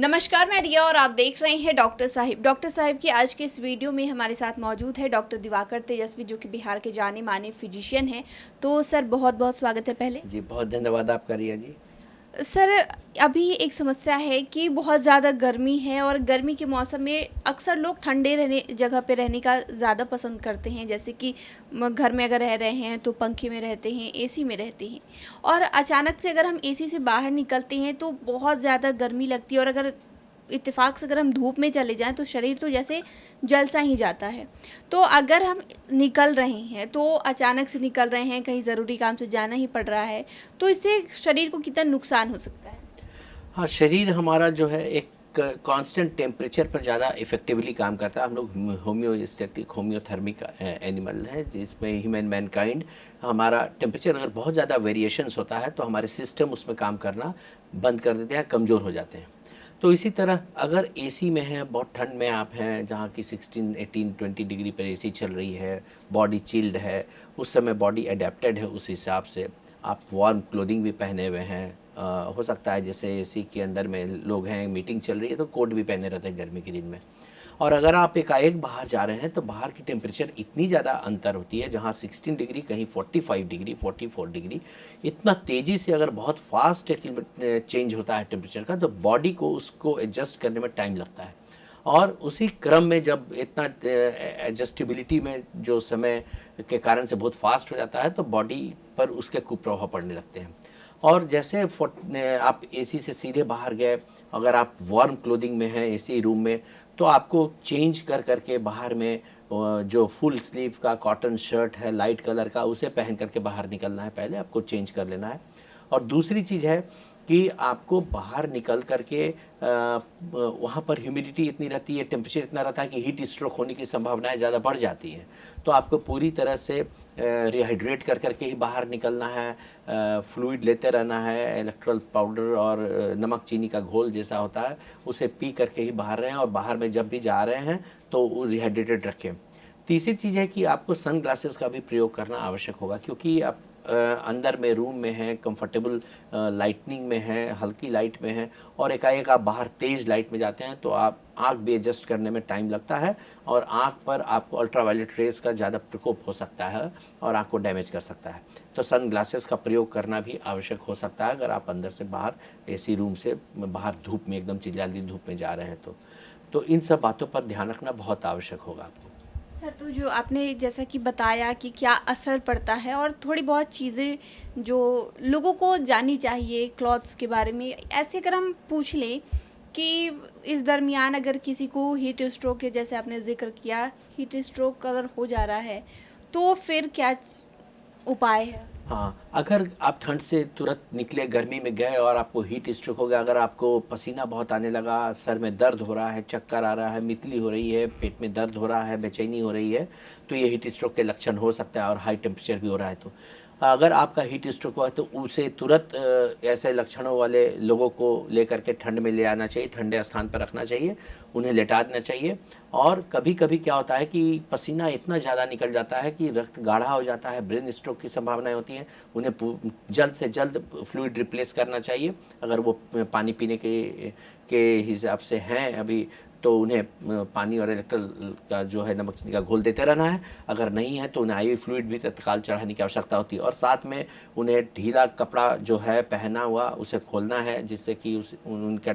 नमस्कार, मैं रिया और आप देख रहे हैं डॉक्टर साहिब। डॉक्टर साहिब की आज के इस वीडियो में हमारे साथ मौजूद है डॉक्टर दिवाकर तेजस्वी, जो कि बिहार के जाने माने फिजिशियन हैं। तो सर, बहुत बहुत स्वागत है पहले। जी, बहुत धन्यवाद आपका रिया जी। सर, अभी एक समस्या है कि बहुत ज़्यादा गर्मी है और गर्मी के मौसम में अक्सर लोग ठंडे रहने जगह पे रहने का ज़्यादा पसंद करते हैं। जैसे कि घर में अगर रह रहे हैं तो पंखे में रहते हैं, एसी में रहते हैं, और अचानक से अगर हम एसी से बाहर निकलते हैं तो बहुत ज़्यादा गर्मी लगती है, और अगर इत्तेफाक से अगर हम धूप में चले जाएं तो शरीर तो जैसे जल सा ही जाता है। तो अगर हम निकल रहे हैं तो अचानक से निकल रहे हैं, कहीं ज़रूरी काम से जाना ही पड़ रहा है, तो इससे शरीर को कितना नुकसान हो सकता है? हाँ, शरीर हमारा जो है एक कांस्टेंट टेम्परेचर पर ज़्यादा इफेक्टिवली काम करता है। हम लोग होम्योस्टैटिक होम्योथर्मिक एनिमल है, जिसमें ह्यूमन मैनकाइंड हमारा टेम्परेचर अगर बहुत ज़्यादा वेरिएशंस होता है तो हमारे सिस्टम उसमें काम करना बंद कर देते हैं, कमज़ोर हो जाते हैं। तो इसी तरह अगर एसी में है, बहुत ठंड में आप हैं जहाँ की 16, 18, 20 डिग्री पर एसी चल रही है, बॉडी चिल्ड है, उस समय बॉडी अडेप्टेड है, उस हिसाब से आप वार्म क्लोथिंग भी पहने हुए हैं। हो सकता है जैसे एसी के अंदर में लोग हैं, मीटिंग चल रही है तो कोट भी पहने रहते हैं गर्मी के दिन में। और अगर आप एकाएक बाहर जा रहे हैं तो बाहर की टेम्परेचर इतनी ज़्यादा अंतर होती है, जहाँ 16 डिग्री कहीं 45 डिग्री 44 डिग्री, इतना तेज़ी से अगर बहुत फास्ट चेंज होता है टेम्परेचर का, तो बॉडी को उसको एडजस्ट करने में टाइम लगता है। और उसी क्रम में जब इतना एडजस्टेबिलिटी में जो समय के कारण से बहुत फास्ट हो जाता है तो बॉडी पर उसके कुप्रभाव पड़ने लगते हैं। और जैसे आप एसी से सीधे बाहर गए, अगर आप वार्म क्लोथिंग में हैं एसी रूम में, तो आपको चेंज कर करके बाहर में जो फुल स्लीव का कॉटन शर्ट है लाइट कलर का, उसे पहन करके बाहर निकलना है, पहले आपको चेंज कर लेना है। और दूसरी चीज़ है कि आपको बाहर निकल करके वहाँ पर ह्यूमिडिटी इतनी रहती है, टेम्परेचर इतना रहता है कि हीट स्ट्रोक होने की संभावनाएं ज़्यादा बढ़ जाती हैं। तो आपको पूरी तरह से रिहाइड्रेट कर करके ही बाहर निकलना है, फ्लूइड लेते रहना है, इलेक्ट्रोल पाउडर और नमक चीनी का घोल जैसा होता है उसे पी करके ही बाहर रहें, और बाहर में जब भी जा रहे हैं तो रिहाइड्रेटेड रखें। तीसरी चीज़ है कि आपको सन ग्लासेस का भी प्रयोग करना आवश्यक होगा, क्योंकि आप अंदर में रूम में हैं, कंफर्टेबल लाइटनिंग में हैं, हल्की लाइट में हैं, और एकाएक आप बाहर तेज़ लाइट में जाते हैं तो आप आँख भी एडजस्ट करने में टाइम लगता है, और आँख पर आपको अल्ट्रावायलेट रेस का ज़्यादा प्रकोप हो सकता है और आँख को डैमेज कर सकता है। तो सन ग्लासेस का प्रयोग करना भी आवश्यक हो सकता है अगर आप अंदर से बाहर एसी रूम से बाहर धूप में, एकदम चिलचिलाती धूप में जा रहे हैं तो इन सब बातों पर ध्यान रखना बहुत आवश्यक होगा आपको। सर, तो जो आपने जैसा कि बताया कि क्या असर पड़ता है, और थोड़ी बहुत चीज़ें जो लोगों को जाननी चाहिए क्लॉथ्स के बारे में, ऐसे अगर हम पूछ लें कि इस दरमियान अगर किसी को हीट स्ट्रोक के, जैसे आपने जिक्र किया, हीट स्ट्रोक अगर हो जा रहा है तो फिर क्या उपाय है? हाँ, अगर आप ठंड से तुरंत निकले, गर्मी में गए और आपको हीट स्ट्रोक हो गया, अगर आपको पसीना बहुत आने लगा, सर में दर्द हो रहा है, चक्कर आ रहा है, मितली हो रही है, पेट में दर्द हो रहा है, बेचैनी हो रही है, तो ये हीट स्ट्रोक के लक्षण हो सकता है। और हाई टेम्परेचर भी हो रहा है तो अगर आपका हीट स्ट्रोक हुआ है तो उसे तुरंत ऐसे लक्षणों वाले लोगों को लेकर के ठंड में ले आना चाहिए, ठंडे स्थान पर रखना चाहिए, उन्हें लेटा देना चाहिए। और कभी कभी क्या होता है कि पसीना इतना ज़्यादा निकल जाता है कि रक्त गाढ़ा हो जाता है, ब्रेन स्ट्रोक की संभावनाएं होती हैं, उन्हें जल्द से जल्द फ्लूइड रिप्लेस करना चाहिए। अगर वो पानी पीने के हिसाब से हैं अभी, तो उन्हें पानी और इलेक्ट्रोल का जो है नमक चीनी का घोल देते रहना है। अगर नहीं है तो उन्हें आईवी फ्लूइड भी तत्काल चढ़ाने की आवश्यकता होती है। और साथ में उन्हें ढीला कपड़ा जो है पहना हुआ उसे खोलना है, जिससे कि उनका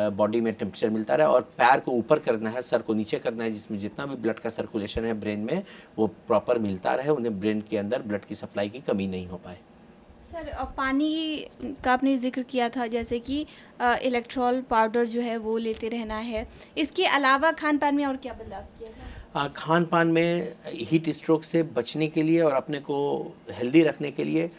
बॉडी में टेम्परेचर मिलता रहे, और पैर को ऊपर करना है, सर को नीचे करना है, जिसमें जितना भी ब्लड का सर्कुलेशन है ब्रेन में वो प्रॉपर मिलता रहे, उन्हें ब्रेन के अंदर ब्लड की सप्लाई की कमी नहीं हो पाए। सर, पानी का आपने जिक्र किया था, जैसे कि इलेक्ट्रॉल पाउडर जो है वो लेते रहना है। इसके अलावा खान पान में और क्या बदलाव किया था? खान पान में हीट स्ट्रोक से बचने के लिए और अपने को हेल्दी रखने के लिए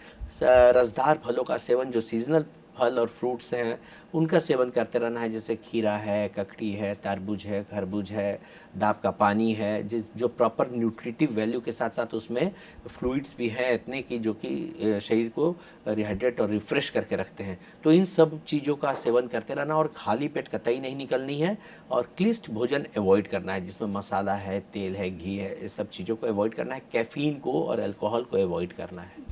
रसदार फलों का सेवन, जो सीजनल फल और फ्रूट्स हैं उनका सेवन करते रहना है, जैसे खीरा है, ककड़ी है, तरबूज है, खरबूज है, डाब का पानी है, जो प्रॉपर न्यूट्रिटिव वैल्यू के साथ साथ उसमें फ्लूइड्स भी हैं इतने की जो कि शरीर को रिहाइड्रेट और रिफ़्रेश करके रखते हैं। तो इन सब चीज़ों का सेवन करते रहना, और खाली पेट कतई नहीं निकलनी है, और क्लिष्ट भोजन अवॉइड करना है, जिसमें मसाला है, तेल है, घी है, इस सब चीज़ों को अवॉइड करना है। कैफ़ीन को और अल्कोहल को अवॉइड करना है।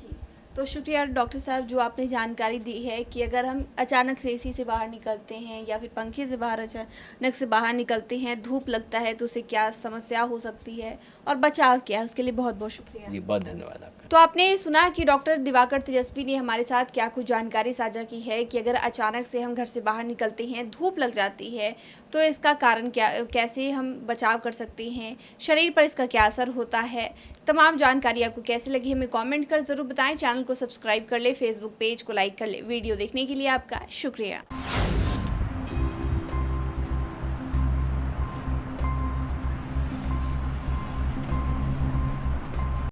तो शुक्रिया डॉक्टर साहब जो आपने जानकारी दी है कि अगर हम अचानक से एसी से बाहर निकलते हैं या फिर पंखे से बाहर अचानक से बाहर निकलते हैं, धूप लगता है तो उससे क्या समस्या हो सकती है और बचाव क्या है, उसके लिए बहुत बहुत शुक्रिया। जी, बहुत धन्यवाद आपका। तो आपने सुना कि डॉक्टर दिवाकर तेजस्वी ने हमारे साथ क्या कुछ जानकारी साझा की है कि अगर अचानक से हम घर से बाहर निकलते हैं, धूप लग जाती है, तो इसका कारण क्या, कैसे हम बचाव कर सकते हैं, शरीर पर इसका क्या असर होता है। तमाम जानकारी आपको कैसे लगी हमें कमेंट कर ज़रूर बताएं। चैनल को सब्सक्राइब कर ले, फेसबुक पेज को लाइक कर ले। वीडियो देखने के लिए आपका शुक्रिया।